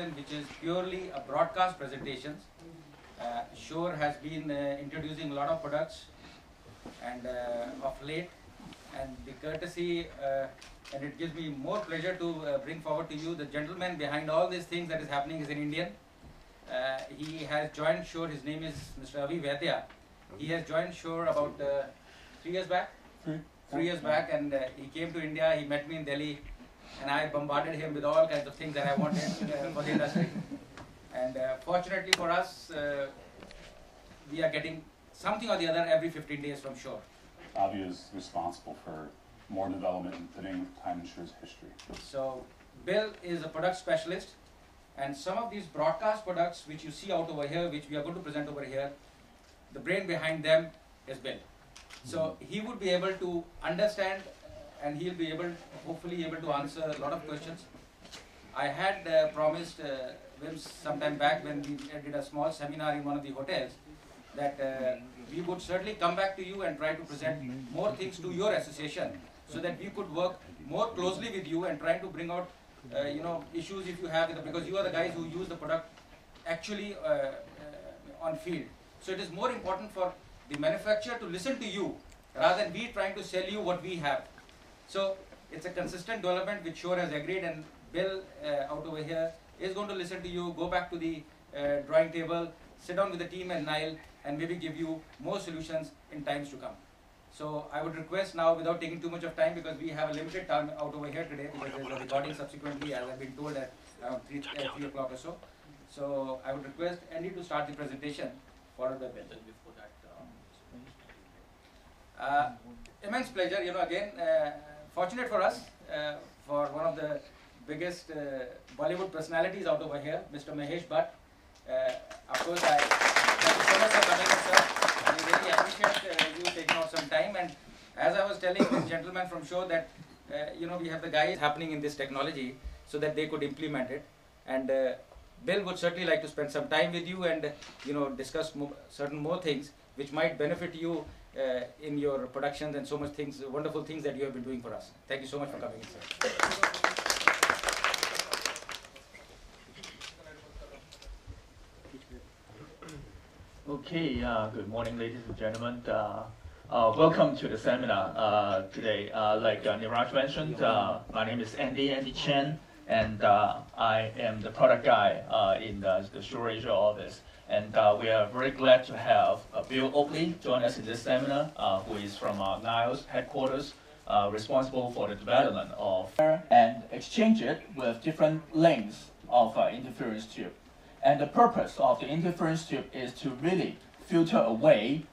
presentation which is purely a broadcast presentation. Shure has been introducing a lot of products and of late, and the courtesy and it gives me more pleasure to bring forward to you the gentleman behind all these things that is happening is an Indian. He has joined Shure. His name is Mr. Avi Vaidya. He has joined Shure about 3 years back. 3 years back, and he came to India. He met me in Delhi, and I bombarded him with all kinds of things that I wanted for the industry. And fortunately for us, we are getting something or the other every 15 days from Shure. Avi is responsible for more development in fitting time in Shure's history. So Bill is a product specialist, and some of these broadcast products which you see out over here, which we are going to present over here, the brain behind them is Bill. So he would be able to understand, and he'll be able, hopefully able to answer a lot of questions. I had promised Wim sometime back when we did a small seminar in one of the hotels that we would certainly come back to you and try to present more things to your association so that we could work more closely with you and try to bring out issues if you have with it, because you are the guys who use the product actually on field. So it is more important for the manufacturer to listen to you rather than we trying to sell you what we have. So it's a consistent development which Shure has agreed, and Bill out over here is going to listen to you, go back to the drawing table, sit down with the team and Nile, and maybe give you more solutions in times to come. So I would request now, without taking too much of time, because we have a limited time out over here today, because there's a recording subsequently, as I've been told, at around 3 o'clock or so. So I would request Andy to start the presentation, followed by Bill. Before that, immense pleasure, again, fortunate for us, for one of the biggest Bollywood personalities out over here, Mr. Mahesh Bhatt. Of course, thank you so much for coming, sir. We really appreciate you taking out some time. And as I was telling this gentleman from Shure that, we have the guys happening in this technology so that they could implement it. And Bill would certainly like to spend some time with you and, discuss certain more things which might benefit you in your productions and so much things, wonderful things that you have been doing for us. Thank you so much for coming in, sir. Okay, good morning, ladies and gentlemen. Welcome to the seminar today. Like Niraj mentioned, my name is Andy Chen, and I am the product guy in the Shure Asia office. And we are very glad to have Bill Oakley join us in this seminar, who is from Niles headquarters, responsible for the development of and exchange it with different lengths of interference tube. And the purpose of the interference tube is to really filter away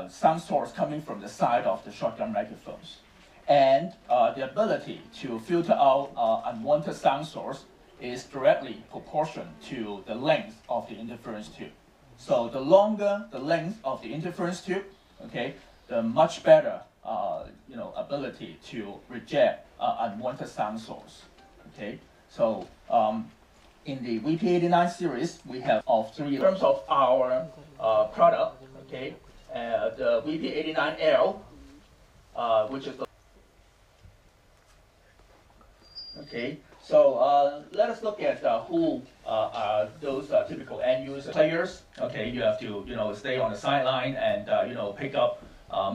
sound source coming from the side of the shotgun microphones. And the ability to filter out unwanted sound source is directly proportional to the length of the interference tube. So the longer the length of the interference tube, okay, the much better ability to reject unwanted sound source. Okay, so in the VP89 series, we have of 3 in terms of our product. Okay, the VP89L, which is the okay. So let us look at who are those typical end user players. Okay, you have to stay on the sideline and pick up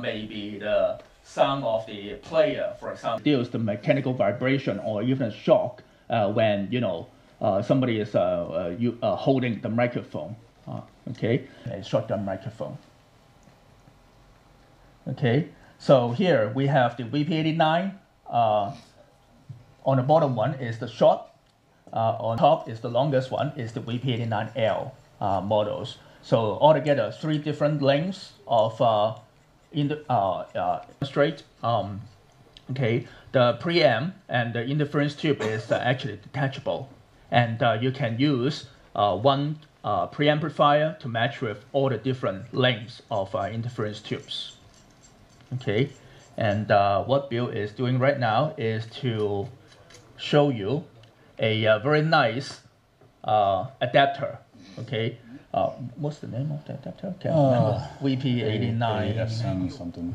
maybe the sound of the player, for example. Deals the mechanical vibration or even a shock when somebody is holding the microphone. Okay, a shotgun microphone. Okay, so here we have the VP89. On the bottom one is the short. On top is the longest one, is the VP89L models. So altogether, 3 different lengths of straight. Okay, the preamp and the interference tube is actually detachable, and you can use one preamplifier to match with all the different lengths of interference tubes. Okay, and what Bill is doing right now is to show you a very nice adapter. Okay, what's the name of the adapter? Can't remember. VP89 ASM something.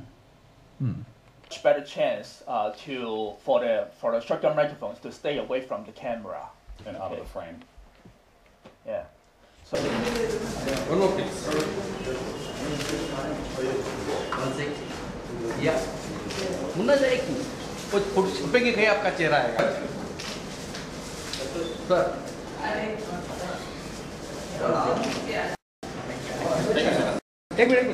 Much better chance for the shotgun microphones to stay away from the camera and out of the frame. One more please. Yeah. Munna जाए कुछ photo छपेंगे कहीं आपका चेहरा आएगा sir एक minute